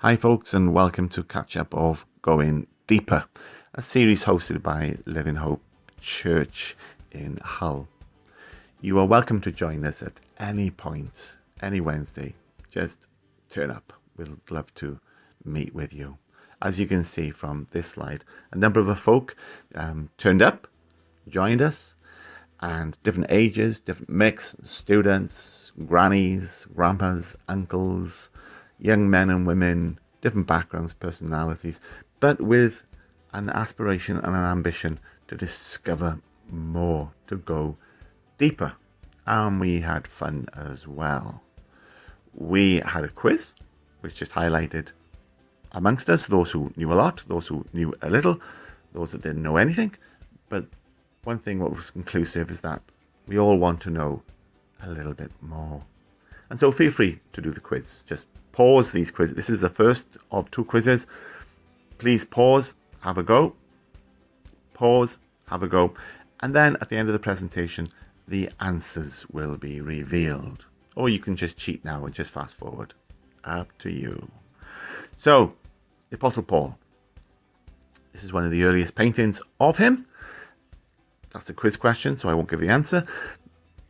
Hi folks, and welcome to Catch Up of Going Deeper, a series hosted by Living Hope Church in Hull. You are welcome to join us at any point, any Wednesday. Just turn up. We'd love to meet with you. As you can see from this slide, a number of folk turned up, joined us, and different ages, different mix, students, grannies, grandpas, uncles, young men and women, different backgrounds, personalities, but with an aspiration and an ambition to discover more, to go deeper. And we had fun as well. We had a quiz, which just highlighted amongst us those who knew a lot, those who knew a little, those that didn't know anything. But one thing what was conclusive is that we all want to know a little bit more. And so feel free to do the quiz. Just pause these quizzes. This is the first of two quizzes. Please pause, have a go. Pause, have a go. And then at the end of the presentation, the answers will be revealed. Or you can just cheat now and just fast forward. Up to you. So, the Apostle Paul. This is one of the earliest paintings of him. That's a quiz question, so I won't give the answer.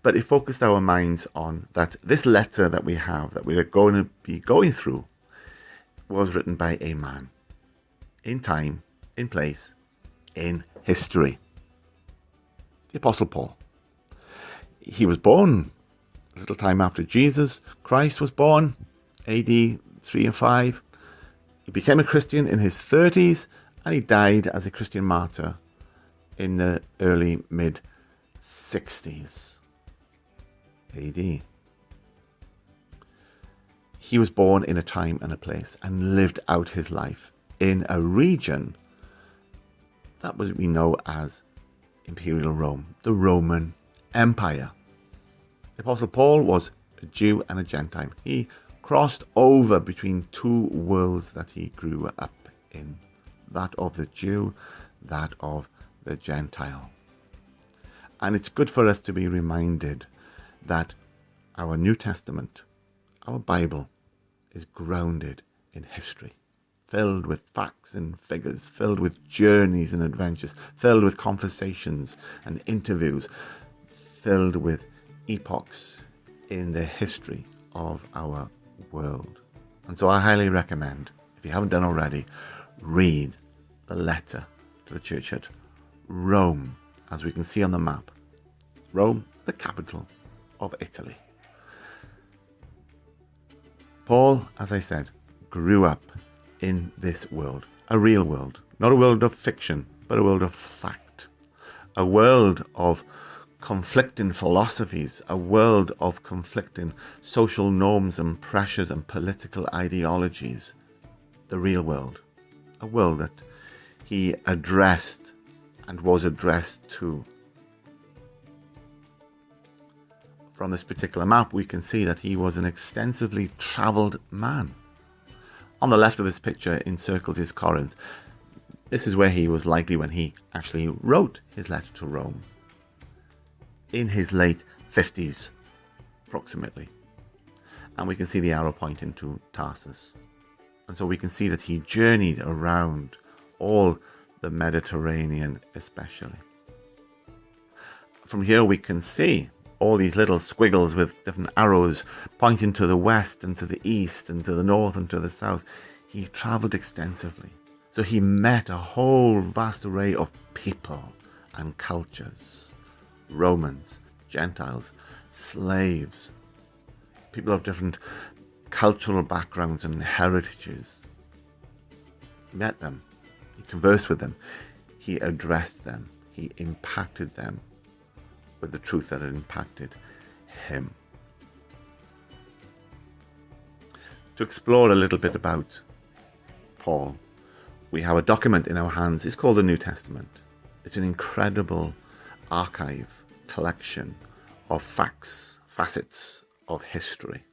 But it focused our minds on that this letter that we have, that we're going to be going through, was written by a man. In time, in place, in history. The Apostle Paul. He was born a little time after Jesus Christ was born, AD 3 and 5. He became a Christian in his 30s, and he died as a Christian martyr in the early mid-60s. AD. He was born in a time and a place and lived out his life in a region that was we know as Imperial Rome, the Roman Empire. The Apostle Paul was a Jew and a Gentile. He crossed over between two worlds that he grew up in, that of the Jew, that of the Gentile. And it's good for us to be reminded that our New Testament, our Bible, is grounded in history, filled with facts and figures, filled with journeys and adventures, filled with conversations and interviews, filled with epochs in the history of our world. And so I highly recommend, if you haven't done already, read the letter to the church at Rome, as we can see on the map. Rome, the capital of Italy. Paul, as I said, grew up in this world, a real world, not a world of fiction, but a world of fact, a world of conflicting philosophies, a world of conflicting social norms and pressures and political ideologies, the real world, a world that he addressed and was addressed to. From this particular map, we can see that he was an extensively travelled man. On the left of this picture encircles is Corinth. This is where he was likely when he actually wrote his letter to Rome. In his late 50s, approximately. And we can see the arrow pointing to Tarsus. And so we can see that he journeyed around all the Mediterranean especially. From here we can see all these little squiggles with different arrows pointing to the west and to the east and to the north and to the south. He travelled extensively. So he met a whole vast array of people and cultures. Romans, Gentiles, slaves, people of different cultural backgrounds and heritages. He met them. He conversed with them. He addressed them. He impacted them with the truth that had impacted him. To explore a little bit about Paul, we have a document in our hands. It's called the New Testament. It's an incredible archive, collection of facts, facets of history.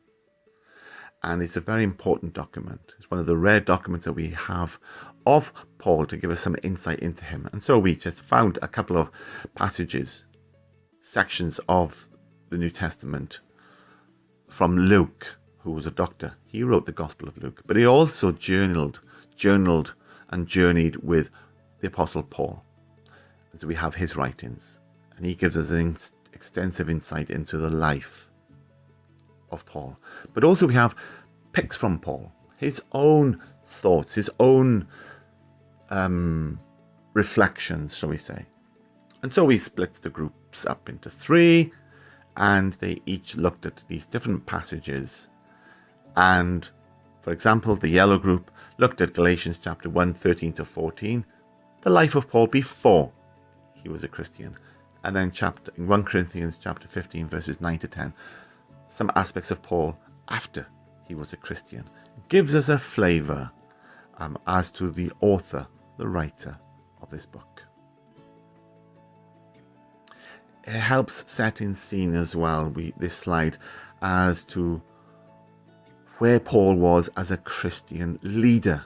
And it's a very important document. It's one of the rare documents that we have of Paul to give us some insight into him. And so we just found a couple of passages, sections of the New Testament from Luke, who was a doctor, he wrote the Gospel of Luke, but he also journaled and journeyed with the Apostle Paul. And so we have his writings, and he gives us an extensive insight into the life of Paul. But also we have picks from Paul, his own thoughts, his own reflections, shall we say. And so we split the groups up into 3, and they each looked at these different passages. And for example, the yellow group looked at Galatians chapter 1, 13 to 14, the life of Paul before he was a Christian. And then in 1 Corinthians chapter 15, verses 9 to 10, some aspects of Paul after he was a Christian. It gives us a flavour as to the author, the writer of this book. It helps set in scene as well, this slide, as to where Paul was as a Christian leader,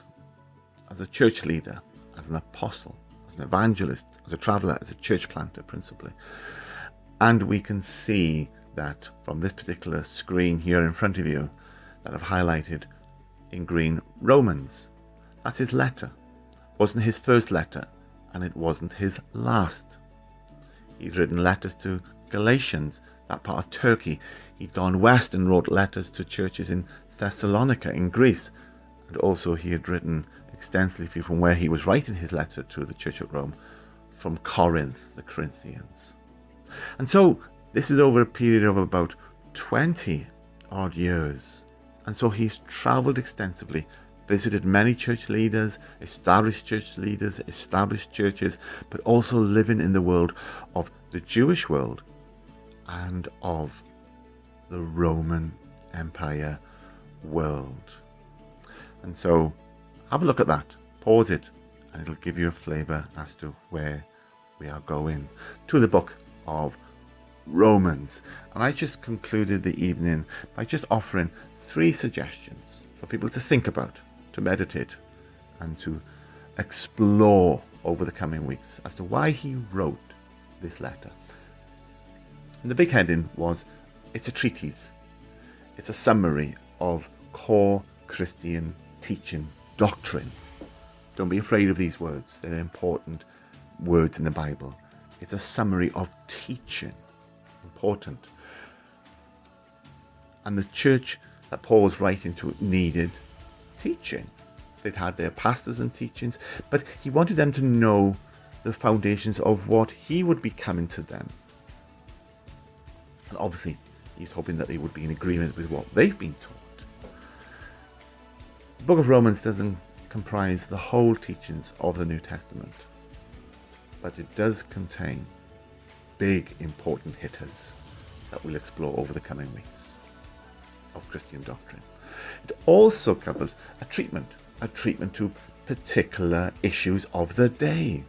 as a church leader, as an apostle, as an evangelist, as a traveller, as a church planter principally. And we can see that from this particular screen here in front of you that I've highlighted in green, Romans. That's his letter. It wasn't his first letter, and it wasn't his last. He'd written letters to Galatians, that part of Turkey. He'd gone west and wrote letters to churches in Thessalonica in Greece. And also he had written extensively from where he was writing his letter to the church at Rome, from Corinth, the Corinthians. And so this is over a period of about 20 odd years. And so he's travelled extensively, visited many church leaders, established churches, but also living in the world of the Jewish world and of the Roman Empire world. And so have a look at that, pause it, and it'll give you a flavour as to where we are going, to the book of Romans. And I just concluded the evening by just offering 3 suggestions for people to think about, to meditate, and to explore over the coming weeks as to why he wrote this letter. And the big heading was, it's a treatise. It's a summary of core Christian teaching doctrine. Don't be afraid of these words. They're important words in the Bible. It's a summary of teaching. Important. And the church that Paul was writing to needed teaching. They'd had their pastors and teachings, but he wanted them to know the foundations of what he would be coming to them. And obviously, he's hoping that they would be in agreement with what they've been taught. The book of Romans doesn't comprise the whole teachings of the New Testament, but it does contain big, important hitters that we'll explore over the coming weeks of Christian doctrine. It also covers a treatment to particular issues of the day.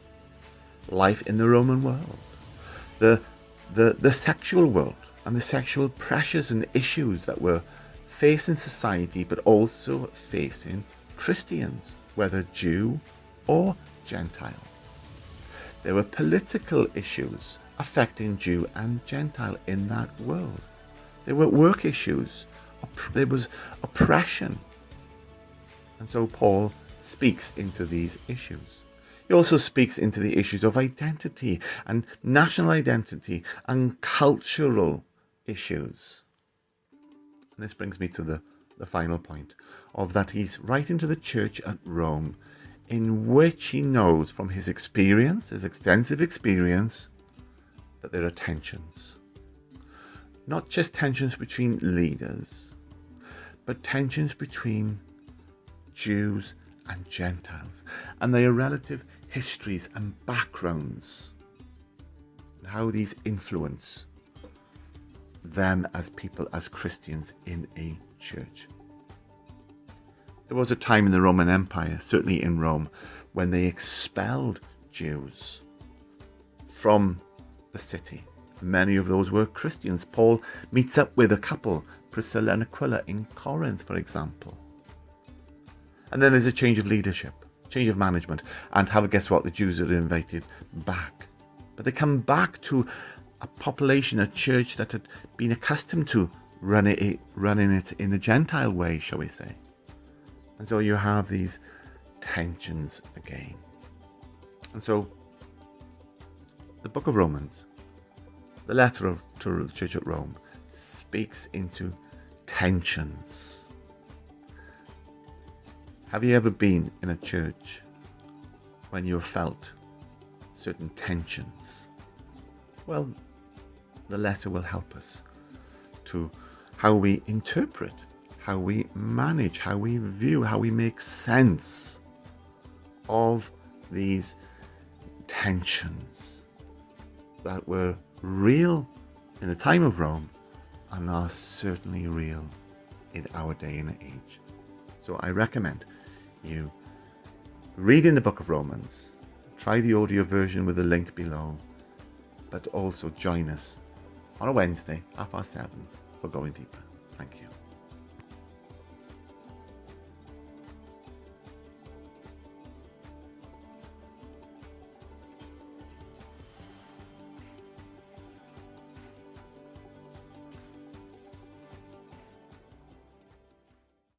Life in the Roman world, the sexual world, and the sexual pressures and issues that were facing society, but also facing Christians, whether Jew or Gentile. There were political issues affecting Jew and Gentile in that world. There were work issues. There was oppression. And so Paul speaks into these issues. He also speaks into the issues of identity and national identity and cultural issues. And this brings me to the final point of that he's writing to the church at Rome, in which he knows from his experience, his extensive experience, that there are tensions. Not just tensions between leaders, but tensions between Jews and Gentiles, and their relative histories and backgrounds, and how these influence them as people, as Christians in a church. There was a time in the Roman Empire, certainly in Rome, when they expelled Jews from the city. Many of those were Christians. Paul meets up with a couple, Priscilla and Aquila, in Corinth, for example. And then there's a change of leadership, change of management, and guess what? The Jews are invited back. But they come back to a population, a church that had been accustomed to running it in the Gentile way, shall we say. And so you have these tensions again. And so the book of Romans, the letter to the church at Rome, speaks into tensions. Have you ever been in a church when you have felt certain tensions? Well, the letter will help us to how we interpret, how we manage, how we view, how we make sense of these tensions that were real in the time of Rome and are certainly real in our day and age. So I recommend you read in the book of Romans, try the audio version with the link below, but also join us on a Wednesday, 7:30, for Going Deeper. Thank you.